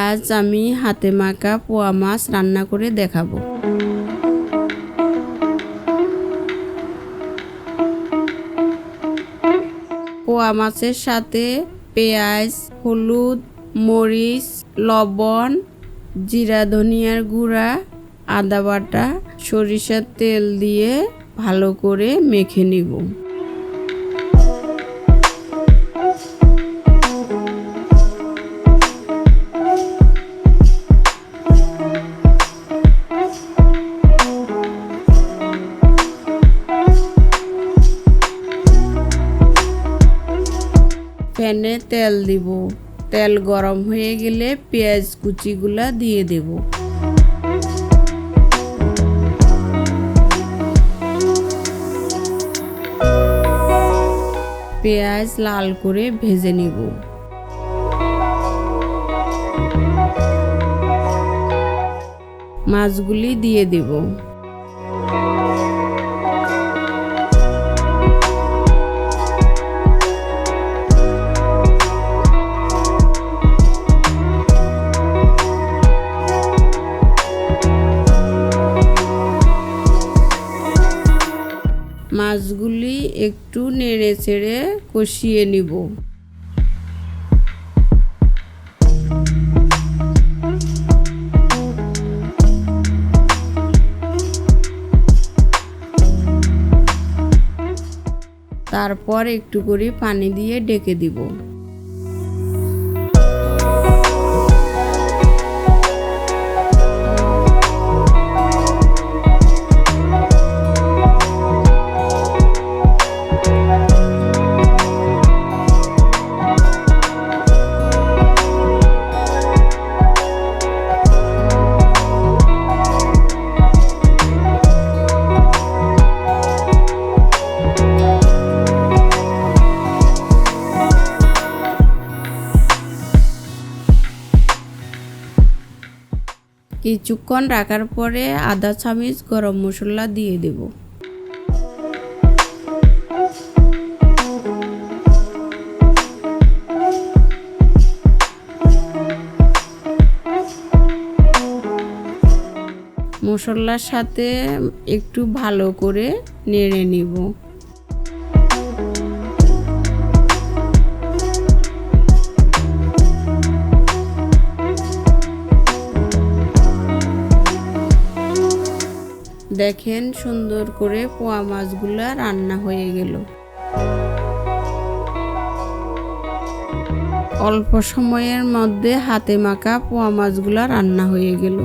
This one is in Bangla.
আজ আমি হাতে মাখা পোয়া মাছ রান্না করে দেখাবো। পোয়া মাছের সাথে পেঁয়াজ, হলুদ, মরিচ, লবণ, জিরা ধনিয়ার গুঁড়া, আদা বাটা, সরিষার তেল দিয়ে ভালো করে মেখে নিব। প্যানে তেল দিব। তেল গরম হয়ে গেলে পেঁয়াজ কুচিগুলা দিয়ে দেব। পেঁয়াজ লাল করে ভেজে নিব। মাছগুলি দিয়ে দেব। মাছগুলি একটু নেড়ে চেড়ে কষিয়ে নিব। তারপর একটু করে পানি দিয়ে ঢেকে দিব। কিছুক্ষণ রাখার পরে আধা চামচ গরম মশলা দিয়ে দেব। মশলার সাথে একটু ভালো করে নেড়ে নিব। দেখেন সুন্দর করে পোয়া মাছগুলা রান্না হয়ে গেল। অল্প সময়ের মধ্যে হাতে মাখা পোয়া মাছগুলা রান্না হয়ে গেল।